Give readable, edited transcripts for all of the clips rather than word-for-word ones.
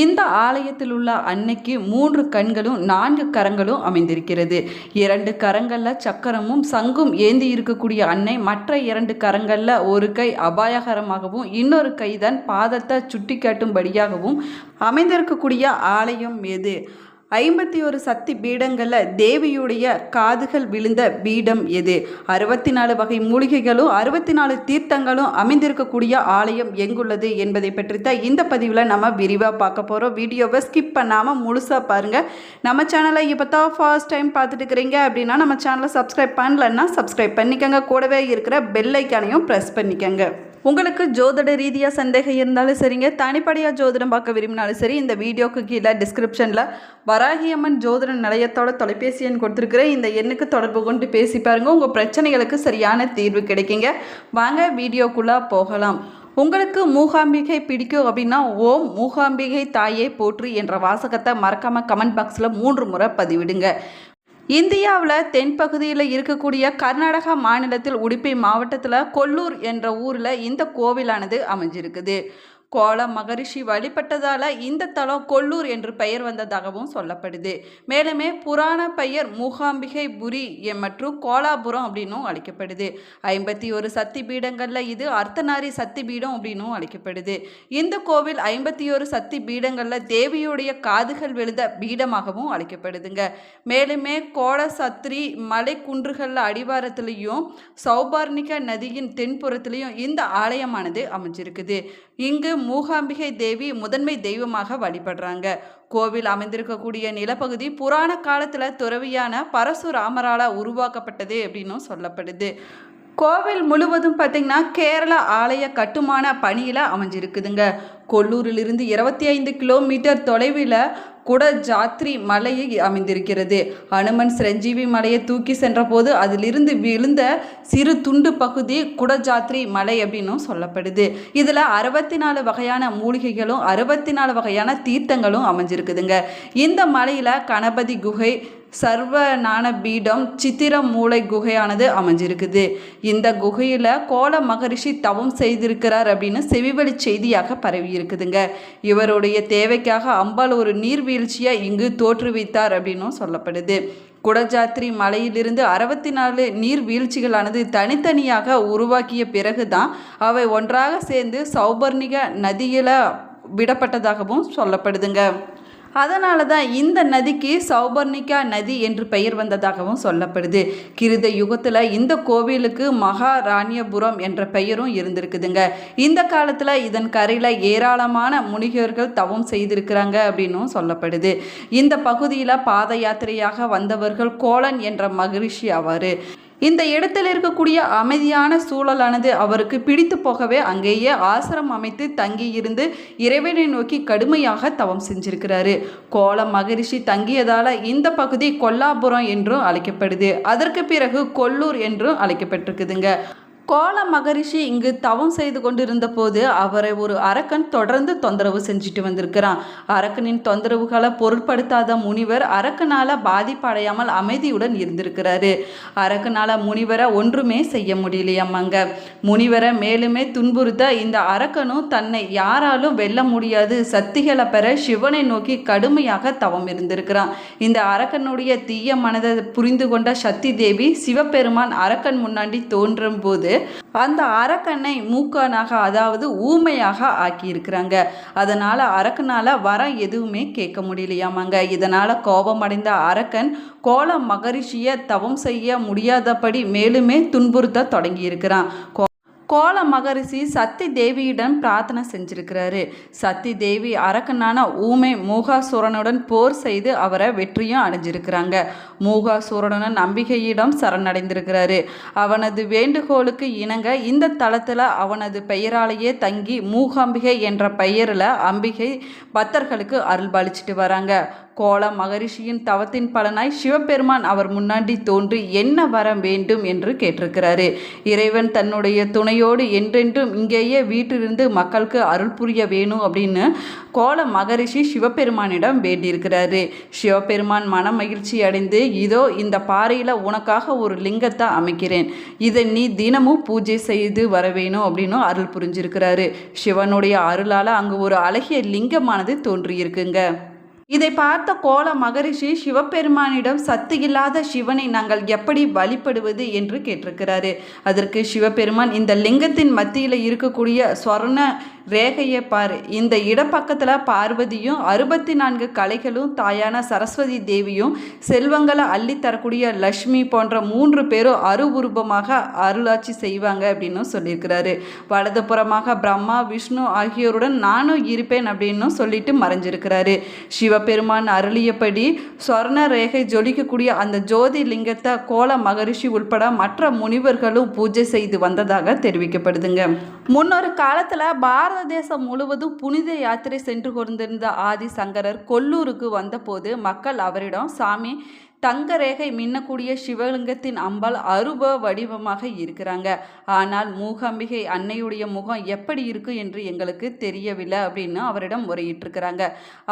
இந்த ஆலயத்தில் உள்ள அன்னைக்கு 3 கண்களும் 4 கரங்களும் அமைந்திருக்கிறது. 2 கரங்கள்ல சக்கரமும் சங்கும் ஏந்தி இருக்கக்கூடிய அன்னை, மற்ற 2 கரங்கள்ல ஒரு கை அபாயகரமாகவும் இன்னொரு கைதான் பாதத்தை சுட்டிக்காட்டும்படியாகவும் அமைந்திருக்கக்கூடிய ஆலயம் எது? 51 சக்தி பீடங்களில் தேவியுடைய காதுகள் விழுந்த பீடம் எது? 64 வகை மூலிகைகளும் 64 தீர்த்தங்களும் அமைந்திருக்கக்கூடிய ஆலயம் எங்குள்ளது என்பதை பற்றித்தான் இந்த பதிவில் நம்ம விரிவாக பார்க்க போகிறோம். வீடியோவை ஸ்கிப் பண்ணாமல் முழுசாக பாருங்கள். நம்ம சேனலை இப்போ தான் ஃபர்ஸ்ட் டைம் பார்த்துட்டு இருக்கிறீங்க அப்படின்னா நம்ம சேனலை சப்ஸ்கிரைப் பண்ணலன்னா சப்ஸ்கிரைப் பண்ணிக்கோங்க. கூடவே இருக்கிற பெல் ஐக்கானையும் ப்ரெஸ் பண்ணிக்கோங்க. உங்களுக்கு ஜோதிட ரீதியாக சந்தேகம் இருந்தாலும் சரிங்க, தனிப்படையாக ஜோதிடம் பார்க்க விரும்பினாலும் சரி, இந்த வீடியோக்கு கீழே டிஸ்கிரிப்ஷனில் வராகியம்மன் ஜோதிட நிலையத்தோட தொலைபேசி எண் கொடுத்துருக்குறேன். இந்த எண்ணுக்கு தொடர்பு கொண்டு பேசி பாருங்கள். உங்கள் பிரச்சனைகளுக்கு சரியான தீர்வு கிடைக்குங்க. வாங்க வீடியோக்குள்ளே போகலாம். உங்களுக்கு மூகாம்பிகை பிடிக்கும் அப்படின்னா ஓம் மூகாம்பிகை தாயை போற்று என்ற வாசகத்தை மறக்காமல் கமெண்ட் பாக்ஸில் 3 முறை பதிவிடுங்க. இந்தியாவில் தென்பகுதியில் இருக்கக்கூடிய கர்நாடகா மாநிலத்தில் உடுப்பி மாவட்டத்தில் கொல்லூர் என்ற ஊரில் இந்த கோவிலானது அமைஞ்சிருக்குது. கோல மகரிஷி வழிபட்டதால் இந்த தலம் கொல்லூர் என்று பெயர் வந்ததாகவும் சொல்லப்படுது. மேலுமே புராண பெயர் மூகாம்பிகை புரி மற்றும் கோலாபுரம் அப்படின்னும் அழைக்கப்படுது. 51 சக்தி பீடங்களில் இது அர்த்தநாரி சக்தி பீடம் அப்படின்னும் அழைக்கப்படுது. இந்த கோவில் 51 சக்தி பீடங்களில் தேவியுடைய காதுகள் விழுந்த பீடமாகவும் அழைக்கப்படுதுங்க. மேலுமே கோலசத்ரி மலை குன்றுகள் அடிவாரத்திலையும் சௌபார்ணிக நதியின் தென்புறத்திலையும் இந்த ஆலயமானது அமைஞ்சிருக்குது. இங்கு மூகாம்பிகை தேவி முதன்மை தெய்வமாக வழிபடுறாங்க. கோவில் அமைந்திருக்கக்கூடிய நிலப்பகுதி புராண காலத்தில் துறவியான பரசுராமரால் உருவாக்கப்பட்டது அப்படின்னும் சொல்லப்படுது. கோவில் முழுவதும் பார்த்திங்கன்னா கேரள ஆலய கட்டுமான பணியில் அமைஞ்சிருக்குதுங்க. கொல்லூரிலிருந்து 25 கிலோமீட்டர் தொலைவில் குடஜாத்ரி மலையை அமைந்திருக்கிறது. அனுமன் சிரஞ்சீவி மலையை தூக்கி சென்ற போது அதிலிருந்து விழுந்த சிறு துண்டு பகுதி குடஜாத்ரி மலை அப்படின்னும் சொல்லப்படுது. இதில் 64 வகையான மூலிகைகளும் 64 வகையான தீர்த்தங்களும் அமைஞ்சிருக்குதுங்க. இந்த மலையில் கணபதி குகை, சர்வநான பீடம், சித்திர மூளை குகையானது அமைஞ்சிருக்குது. இந்த குகையில் கோல மகரிஷி தவம் செய்திருக்கிறார் அப்படின்னு செவிவழி செய்தியாக பரவி இருக்குதுங்க. இவருடைய தேவைக்காக அம்பாள் ஒரு நீர்வீழ்ச்சியை இங்கு தோற்றுவித்தார் அப்படின்னும் சொல்லப்படுது. குடஜாத்ரி மலையிலிருந்து 64 நீர்வீழ்ச்சிகளானது தனித்தனியாக உருவாக்கிய பிறகுதான் அவை ஒன்றாக சேர்ந்து சௌபர்ணிக நதியில் விடப்பட்டதாகவும் சொல்லப்படுதுங்க. அதனால தான் இந்த நதிக்கு சௌபர்ணிகா நதி என்று பெயர் வந்ததாகவும் சொல்லப்படுது. கிருத யுகத்தில் இந்த கோவிலுக்கு மகாராணியபுரம் என்ற பெயரும் இருந்திருக்குதுங்க. இந்த காலத்தில் இதன் கரையில் ஏராளமான முனிகர்கள் தவம் செய்திருக்கிறாங்க அப்படின்னும் சொல்லப்படுது. இந்த பகுதியில் பாத யாத்திரையாக வந்தவர்கள் கோலன் என்ற மகரிஷி ஆவார். இந்த இடத்தில் இருக்கக்கூடிய அமைதியான சூழலானது அவருக்கு பிடித்து போகவே அங்கேயே ஆசிரம் அமைத்து தங்கியிருந்து இறைவனை நோக்கி கடுமையாக தவம் செஞ்சிருக்கிறாரு. கோல மகரிஷி தங்கியதால் இந்த பகுதி கொல்லாபுரம் என்றும் அழைக்கப்படுது. அதற்கு பிறகு கொல்லூர் என்றும் அழைக்கப்பட்டிருக்குதுங்க. கோல மகரிஷி இங்கு தவம் செய்து கொண்டிருந்த போது அவரை ஒரு அரக்கன் தொடர்ந்து தொந்தரவு செஞ்சுட்டு வந்திருக்கிறான். அரக்கனின் தொந்தரவுகளை பொருட்படுத்தாத முனிவர் அரக்கனால் பாதிப்படையாமல் அமைதியுடன் இருந்திருக்கிறாரு. அரக்கனால் முனிவரை ஒன்றுமே செய்ய முடியலையம்மாங்க. முனிவரை மேலுமே துன்புறுத்த இந்த அரக்கனும் தன்னை யாராலும் வெல்ல முடியாது சக்திகளை பெற சிவனை நோக்கி கடுமையாக தவம் இருந்திருக்கிறான். இந்த அரக்கனுடைய தீய மனதை புரிந்து கொண்ட சக்தி தேவி சிவபெருமான் அரக்கன் முன்னாடி தோன்றும் போது அந்த அரக்கனை மூக்கனாக, அதாவது ஊமையாக ஆக்கியிருக்கிறாங்க. அதனால அரக்கனால வரம் எதுவுமே கேட்க முடியலையாமாங்க. இதனால கோபமடைந்த அரக்கன் கோல மகரிஷியை தவம் செய்ய முடியாதபடி மேலுமே துன்புறுத்த தொடங்கி இருக்கிறான். கோல மகரிஷி சக்தி தேவியிடம் பிரார்த்தனை செஞ்சிருக்கிறாரு. சக்தி தேவி அரக்கனான ஊமை மூகாசுரனுடன் போர் செய்து அவரை வெற்றியும் அடைஞ்சிருக்கிறாங்க. மூகாசுரனுடன் அம்பிகையிடம் சரணடைந்திருக்கிறாரு. அவனது வேண்டுகோளுக்கு இணங்க இந்த தளத்தில் அவனது பெயராலேயே தங்கி மூகாம்பிகை என்ற பெயரில் அம்பிகை பக்தர்களுக்கு அருள்பாலிச்சிட்டு வராங்க. கோல மகரிஷியின் தவத்தின் பலனாய் சிவபெருமான் அவர் முன்னாடி தோன்றி என்ன வர வேண்டும் என்று கேட்டிருக்கிறாரு. இறைவன் தன்னுடைய துணையோடு என்றென்றும் இங்கேயே வீட்டிலிருந்து மக்களுக்கு அருள் புரிய வேணும் அப்படின்னு கோல மகரிஷி சிவபெருமானிடம் வேண்டியிருக்கிறாரு. சிவபெருமான் மன மகிழ்ச்சி அடைந்து இதோ இந்த பாறையில் உனக்காக ஒரு லிங்கத்தை அமைக்கிறேன், இதை நீ தினமும் பூஜை செய்து வர வேணும் அப்படின்னு அருள் புரிஞ்சிருக்கிறாரு. சிவனுடைய அருளால் அங்கு ஒரு அழகிய லிங்கமானது தோன்றியிருக்குங்க. இதை பார்த்த கோல மகரிஷி சிவபெருமானிடம் சத்து இல்லாத சிவனை நாங்கள் எப்படி வழிபடுவது என்று கேட்டிருக்கிறாரு. அதற்கு சிவபெருமான், இந்த லிங்கத்தின் மத்தியில் இருக்கக்கூடிய ஸ்வர்ண ரேகையை பாரு, இந்த இடப்பக்கத்தில் பார்வதியும் 64 கலைகளும் தாயான சரஸ்வதி தேவியும் செல்வங்களை அள்ளி தரக்கூடிய லக்ஷ்மி போன்ற 3 பேரும் அருவுருபமாக அருளாட்சி செய்வாங்க அப்படின்னு சொல்லியிருக்கிறாரு. வலதுபுறமாக பிரம்மா விஷ்ணு ஆகியோருடன் நானும் இருப்பேன் அப்படின்னு சொல்லிட்டு மறைஞ்சிருக்கிறாரு. சிவபெருமான் அருளியபடி ஸ்வர்ண ரேகை ஜொலிக்கக்கூடிய அந்த ஜோதி லிங்கத்தை கோல மகரிஷி உட்பட மற்ற முனிவர்களும் பூஜை செய்து வந்ததாக தெரிவிக்கப்படுதுங்க. முன்னொரு காலத்தில் பாரத தேசம் முழுவதும் புனித யாத்திரை சென்று கொண்டிருந்த ஆதி சங்கரர் கொல்லூருக்கு வந்தபோது மக்கள் அவரிடம், சாமி, தங்க ரேகை மின்னக்கூடிய சிவலிங்கத்தின் அம்பாள் அருப வடிவமாக இருக்கிறாங்க, ஆனால் மூகாம்பிகை அன்னையுடைய முகம் எப்படி இருக்கு என்று எங்களுக்கு தெரியவில்லை அப்படின்னு அவரிடம் முறையிட்டிருக்கிறாங்க.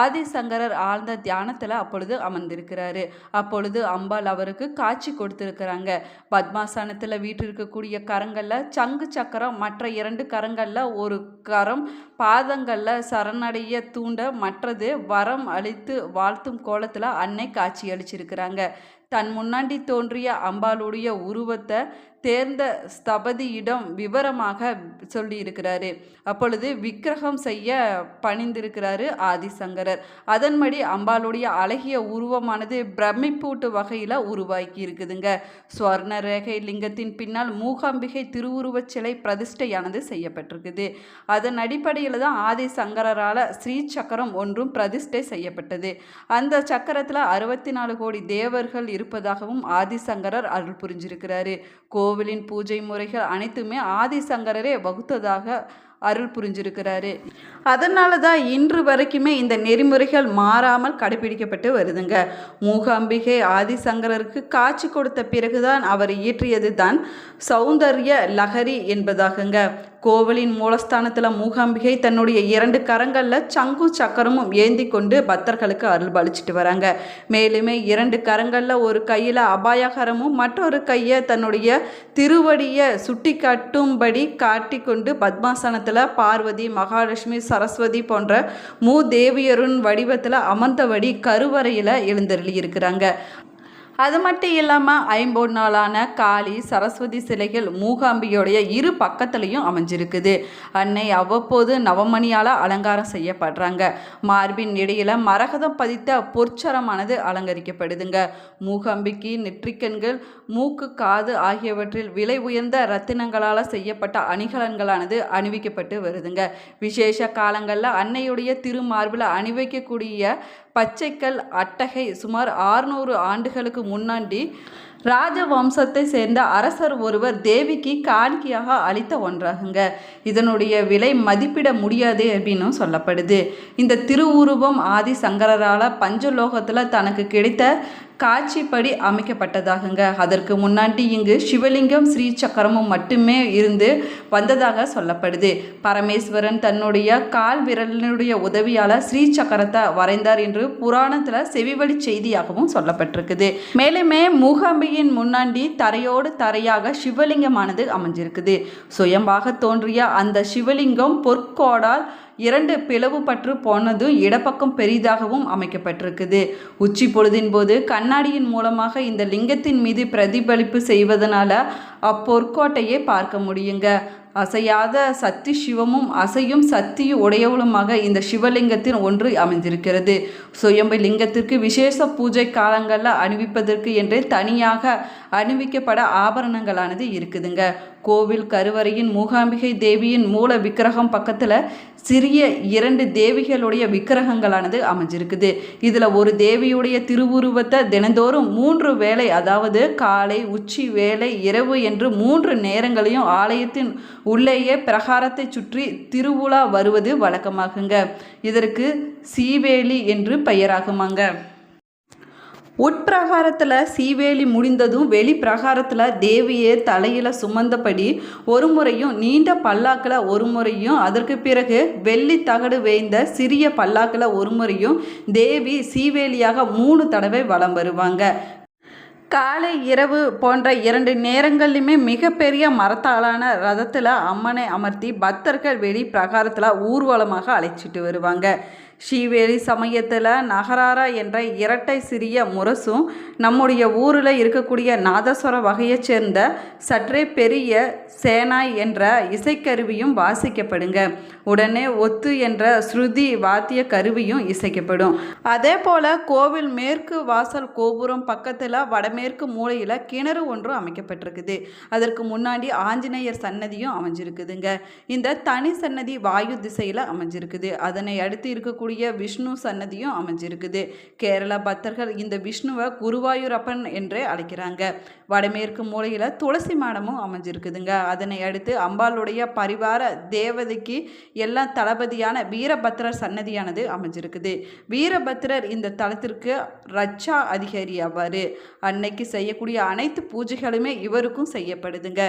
ஆதிசங்கரர் ஆழ்ந்த தியானத்தில் அப்பொழுது அமர்ந்திருக்கிறாரு. அப்பொழுது அம்பாள் அவருக்கு காட்சி கொடுத்திருக்கிறாங்க. பத்மாசனத்தில் வீற்றிருக்கக்கூடிய கரங்களில் சங்கு சக்கரம், மற்ற 2 கரங்களில் ஒரு கரம் பாதங்களில் சரணடைய தூண்ட, மற்றது வரம் அளித்து வாழ்த்தும் கோலத்தில் அன்னை காட்சி அளிச்சிருக்கிறாங்க. தன் முன்னாடி தோன்றிய அம்பாளுடைய உருவத்தை தேர்ந்த ஸ்தபதியிடம் விவரமாக சொல்லியிருக்கிறாரு. அப்பொழுது விக்கிரகம் செய்ய பணிந்திருக்கிறாரு ஆதிசங்கரர். அதன்படி அம்பாளுடைய அழகிய உருவமானது பிரமிப்பூட்டு வகையில் உருவாக்கி இருக்குதுங்க. ஸ்வர்ண ரேகை லிங்கத்தின் பின்னால் மூகாம்பிகை திருவுருவச் சிலை பிரதிஷ்டையானது செய்யப்பட்டிருக்குது. அதன் அடிப்படையில் தான் ஆதிசங்கரால் ஸ்ரீ சக்கரம் ஒன்றும் பிரதிஷ்டை செய்யப்பட்டது. அந்த சக்கரத்தில் 64 கோடி தேவர்கள் இருப்பதாகவும் ஆதிசங்கரர் அருள் புரிஞ்சிருக்கிறாரு. கோவிலின் பூஜை முறைகள் அனைத்துமே ஆதிசங்கரரே வகுத்ததாக அருள் புரிஞ்சிருக்கிறாரு. அதனால தான் இன்று வரைக்குமே இந்த நெறிமுறைகள் மாறாமல் கடைபிடிக்கப்பட்டு வருதுங்க. மூகாம்பிகை ஆதிசங்கரருக்கு காட்சி கொடுத்த பிறகுதான் அவர் இயற்றியது தான் சௌந்தர்ய லஹரி என்பதாகுங்க. கோவிலின் மூலஸ்தானத்தில் மூகாம்பிகை தன்னுடைய 2 கரங்களில் சங்கு சக்கரமும் ஏந்தி கொண்டு பக்தர்களுக்கு அருள் பலிச்சிட்டு வராங்க. மேலுமே 2 கரங்களில் ஒரு கையில் அபாயகரமும் மற்றொரு கையை தன்னுடைய திருவடியை சுட்டி காட்டும்படி காட்டி கொண்டு பத்மாசனத்தில் பார்வதி, மகாலட்சுமி, சரஸ்வதி போன்ற மூதேவியரின் வடிவத்தில் அமர்ந்தபடி கருவறையில் எழுந்தருளி இருக்கிறாங்க. அது மட்டும் இல்லாமல் 50 நாளான காளி, சரஸ்வதி சிலைகள் மூகாம்பியோடைய 2 பக்கத்துலேயும் அமைஞ்சிருக்குது. அன்னை அவ்வப்போது நவமணியால் அலங்காரம் செய்யப்படுறாங்க. மார்பின் இடையில் மரகதம் பதித்த பொற்சரமானது அலங்கரிக்கப்படுதுங்க. மூகாம்பிக்கு நெற்றிக்கண்கள், மூக்கு, காது ஆகியவற்றில் விலை உயர்ந்த ரத்தினங்களால் செய்யப்பட்ட அணிகலன்களானது அணிவிக்கப்பட்டு வருதுங்க. விசேஷ காலங்களில் அன்னையுடைய திருமார்பில் அணிவிக்கக்கூடிய பச்சைக்கல் அட்டகை சுமார் 600 ஆண்டுகளுக்கு முன்னாடி ராஜவம்சத்தை சேர்ந்த அரசர் ஒருவர் தேவிக்கு காணிக்கையாக அளித்த ஒன்றாகுங்க. இதனுடைய விலை மதிப்பிட முடியாது அப்படின்னு சொல்லப்படுது. இந்த திருவுருவம் ஆதிசங்கரால் பஞ்சலோகத்தில் தனக்கு கிடைத்த காட்சிப்படி அமைக்கப்பட்டதாகுங்க. அதற்கு முன்னாடி இங்கு சிவலிங்கம், ஸ்ரீ சக்கரமும் மட்டுமே இருந்து வந்ததாக சொல்லப்படுது. பரமேஸ்வரன் தன்னுடைய கால் விரலினுடைய உதவியால் ஸ்ரீ சக்கரத்தை வரைந்தார் என்று புராணத்தில் செவிவழி செய்தியாகவும் சொல்லப்பட்டிருக்குது. மேலுமே மூகாம்பியின் முன்னாடி தரையோடு தரையாக சிவலிங்கமானது அமைஞ்சிருக்குது. சுயம்பாக தோன்றிய அந்த சிவலிங்கம் பொற்கோடால் 2 பிளவுபற்று போனதும் இடப்பக்கம் பெரிதாகவும் அமைக்கப்பட்டிருக்குது. உச்சி பொழுதின் போது கண்ணாடியின் மூலமாக இந்த லிங்கத்தின் மீது பிரதிபலிப்பு செய்வதனால அப்பொற்கோட்டையே பார்க்க முடியுங்க. அசையாத சக்தி சிவமும் அசையும் சக்தி உடையவளுமாக இந்த சிவலிங்கத்தின் ஒன்று அமைந்திருக்கிறது. சுயம்பு லிங்கத்திற்கு விசேஷ பூஜை காலங்களில் அணிவிப்பதற்கு என்றே தனியாக அணிவிக்கப்பட ஆபரணங்களானது இருக்குதுங்க. கோவில் கருவறையின் மூகாம்பிகை தேவியின் மூல விக்கிரகம் பக்கத்தில் சிறிய 2 தேவிகளுடைய விக்கிரகங்களானது அமைஞ்சிருக்குது. இதில் ஒரு தேவியுடைய திருவுருவத்தை தினந்தோறும் 3 வேளை, அதாவது காலை, உச்சி வேளை, இரவு என்று 3 நேரங்களையும் ஆலயத்தின் உள்ளேயே பிரகாரத்தை சுற்றி திருவுலா வருவது வழக்கமாகுங்க. இதற்கு சீவேலி என்று பெயராகுமாங்க. உட்பிரகாரத்தில் சீவேலி முடிந்ததும் வெளி பிரகாரத்தில் தேவியை தலையில் சுமந்தபடி ஒரு முறையும், நீண்ட பல்லாக்கில் ஒரு முறையும், அதற்கு பிறகு வெள்ளி தகடு வேய்ந்த சிறிய பல்லாக்கில் ஒரு முறையும் தேவி சீவேலியாக 3 தடவை வலம் வருவாங்க. காலை இரவு போன்ற 2 நேரங்கள்லையுமே மிகப்பெரிய மரத்தாலான ரதத்தில் அம்மனை அமர்த்தி பக்தர்கள் வெளி பிரகாரத்தில் ஊர்வலமாக அழைச்சிட்டு வருவாங்க. ஸ்ரீவேலி சமயத்தில் நகராரா என்ற இரட்டை சிறிய முரசும் நம்முடைய ஊரில் இருக்கக்கூடிய நாதஸ்வர வகையைச் சேர்ந்த சற்றே பெரிய சேனாய் என்ற இசைக்கருவியும் வாசிக்கப்படுங்க. உடனே ஒத்து என்ற ஸ்ருதி வாத்திய கருவியும் இசைக்கப்படும். அதே போல் கோவில் மேற்கு வாசல் கோபுரம் பக்கத்தில் வடமேற்கு மூலையில் கிணறு ஒன்று அமைக்கப்பட்டிருக்குது. அதற்கு முன்னாடி ஆஞ்சநேயர் சன்னதியும் அமைஞ்சிருக்குதுங்க. இந்த தனி சன்னதி வாயு திசையில் அமைஞ்சிருக்குது. அதனை அடுத்து இருக்கக்கூடிய விஷ்ணு சன்னதியும் அமைஞ்சிருக்குது. கேரள பக்தர்கள் இந்த விஷ்ணுவை குருவாயூரப்பன் என்றே அழைக்கிறாங்க. வடமேற்கு மூலையில் துளசி மாடமும் அமைஞ்சிருக்குதுங்க. அதனை அடுத்து அம்பாளுடைய பரிவார தேவதைக்கு எல்லாம் தளபதியான வீரபத்ரர் சன்னதியானது அமைஞ்சிருக்குது. வீரபத்ரர் இந்த தலத்திற்கு ரட்சா அதிகாரி ஆவார். அன்னைக்கு செய்யக்கூடிய அனைத்து பூஜைகளுமே இவருக்கும் செய்யப்படுதுங்க.